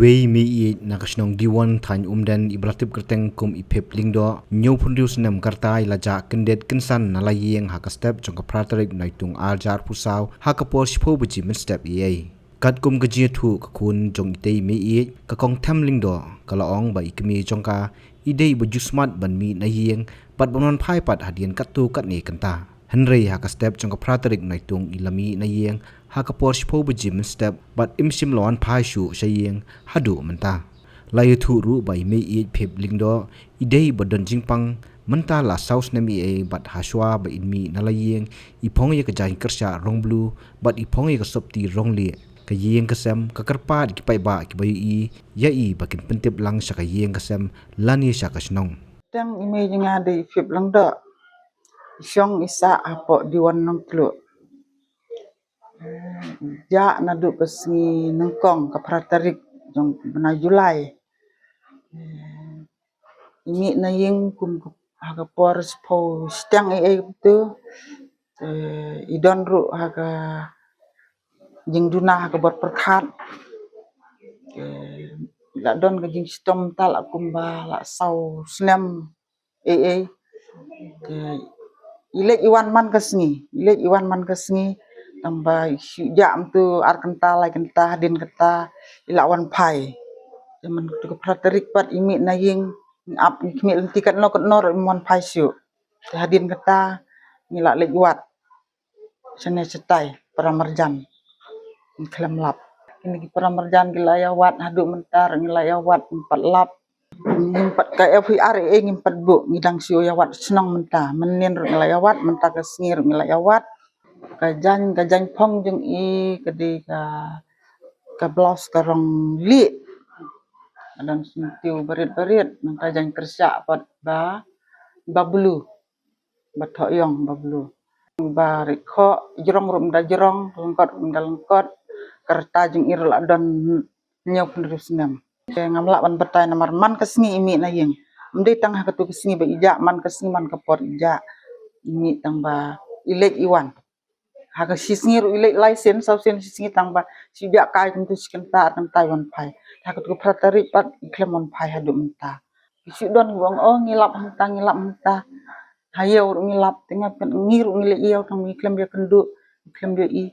iwei mi I nakasnong diwan than umdan iblatip kerteng kum ipep lingdo nyo pundius nam kartai laja kendet kensan nalayeng haka step jongka pratarik naitung aljar pusaw haka por sipo buji min step iei kat kum gaji thu kakun jong itei mi I kakong tham lingdo kalaong ba ikmi jongka idei buju smart ban mi nayeng pat bonon phai pat hadian katu kat ni kanta Henry haka step jongka pratarik naitung ilami nayeng haka por sipo buji min step bat imsim lawan phai shu sayeng hadu menta layu thu ru bai me I phep lingdo idei bodon jingpang menta la saus nami e bat haswa ba inmi nalayeng ipong ye kajain kersha rong blue bat ipong ye kasopti rong li kayeng kasem kakarpa ki pai ba ki bayu I ya I bakin pentip lang sa kayeng kasem lani sa kasnong tang image nga de phep lang do syong isa apo diwan nang klo ja na du pesngi nengkong ka pratarik jong bena Julai ini na yeng kum haga por spo stang e tu idon ru haga jing duna haga bot perkhat la don ga jing stom tal akum ba la sau snem ilek iwan man kesngi tambah jam tu ar kenta lai kenta din kenta ilawan pai jaman tu praterik pat imi na yeng ap kimi lentikat no kat nor mon pai syu hadin kenta ngila lek wat sene setai paramarjan klem lap ini paramarjan gila ya wat hadu mentar ngila ya wat empat lap ngimpat ka FIR ngimpat bu ngidang syu ya wat senang menta menin ngila ya wat menta kesngir ngila ya wat kajan phong jeng I kedi ka blouse karong li dan sentiu berit menta jang kersya pat ba bulu bathoyong ba bulu ba rikho jerong rum da jerong lengkot kerta jeng ir la don nyop terus ngam ngamla ban betai namar man kesngi imi na yeng mde tang ha katu kesngi ba ija man kesngi man kapor ija imi tang ba ilek iwan haga sisngir ilek license sau sen sisngi tang ba sija kai tentu sikenta wan pai haga tu pratari pat iklemon pai hadu menta isu don wong ngilap menta hayo ngilap tengah ngir ngile iyo tang iklem dia kendu iklem dia I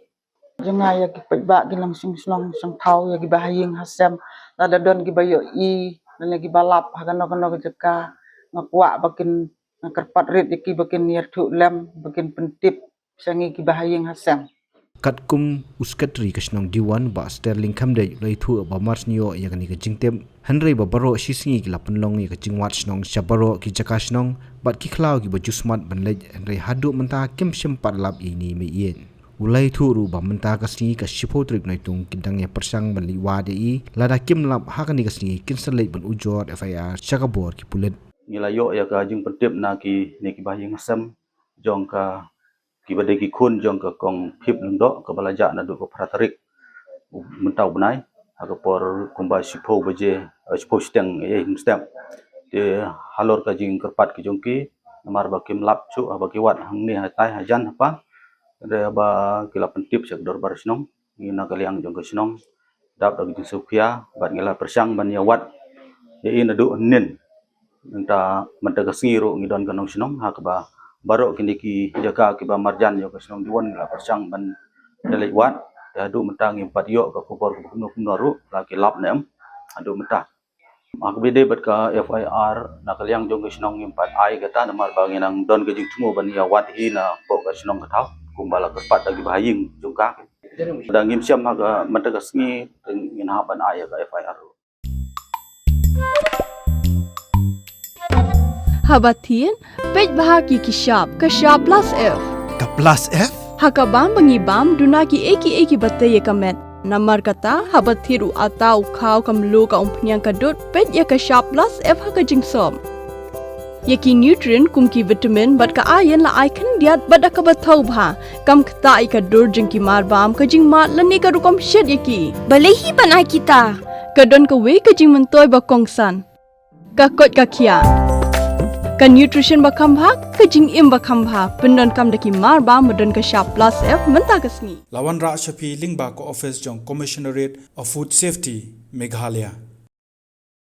jenga ya ki ba ki langsung snong sang thau ya ki bahaying hasam lada don ki bayo I dan lagi balap haga no jeka ngakwa bakin kerpat rit iki bakin yertu lem bakin pentip sangi ki bahaying hasam kat kum uskatri kasnong diwan ba sterling kamde lai thu ba mars nio ya gani ka jingtem Henry ba baro sisngi ki lapun long ya ka jingwat snong sabaro ki jaka snong bat ki khlaw ki ba jusmat ban le Henry hadu menta kim sempat lap ini me yen ulai thu ru ba menta ka singi ka sipo trip naitung kindang ya persang ban liwa de I lada kim lap ha ka ni ka singi kinsalai ban ujor FIR chakabor ki pulet ngilayo ya ka jing pentip na ki ne ki bahing hasam jong ka ki bade ki khun jong ka kong phip lendo ka balaja na du ko pratarik mentau benai aga por kumba sipo beje sipo steng step de halor ka jing kerpat ki jong ki namar ba kim lap chu ba ki wat hang ni hatai hajan apa de ba kila pentip sek dor bar snong ngina kaliang jong ka snong dap ag jing sofia bat ngila persang ban ya wat ye ina du nen nta menta ka sngiro ngidon ka nong snong hak ba baro kini ki jaga ki ba marjan yo kasnong diwan la persang ban dalai wat adu mentang impat yo ka kubor kuno la ki lap nem adu menta ak bede bat ka FIR na kaliang jong kasnong impat ai kata namar banginang don ka jing tumo ban ya wat hina po kasnong katau kumbala kerpat lagi bahaying jong ka dangim siam ha menta ka sngi ngina ban ai ka FIR Habatin, pej bahagi kishap plus F. Ka plus F? Hakabam bangibam dunaki eki batte ye kamet. Namar kata habathiru atau kau kamlu ka umpnyang kadut pej ye kishap plus F haka jingsom. Yeki nutrient kumki vitamin bat ka iron la icon diat bat ka bathau bha kam khta ka dur jingki marbam ka jing mat lani ka rukom shed yeki. Balehi banai kita. Kadon ka we ka jing mentoy ba kongsan. Ka kot ka kia. Ka nutrition bakam bhak ka jing im bakam bhak pendon kam daki mar ba modon ka sharp plus F menta kasni Lawan Ra Shafi Lingba ko office jong commissionerate of food safety Meghalaya.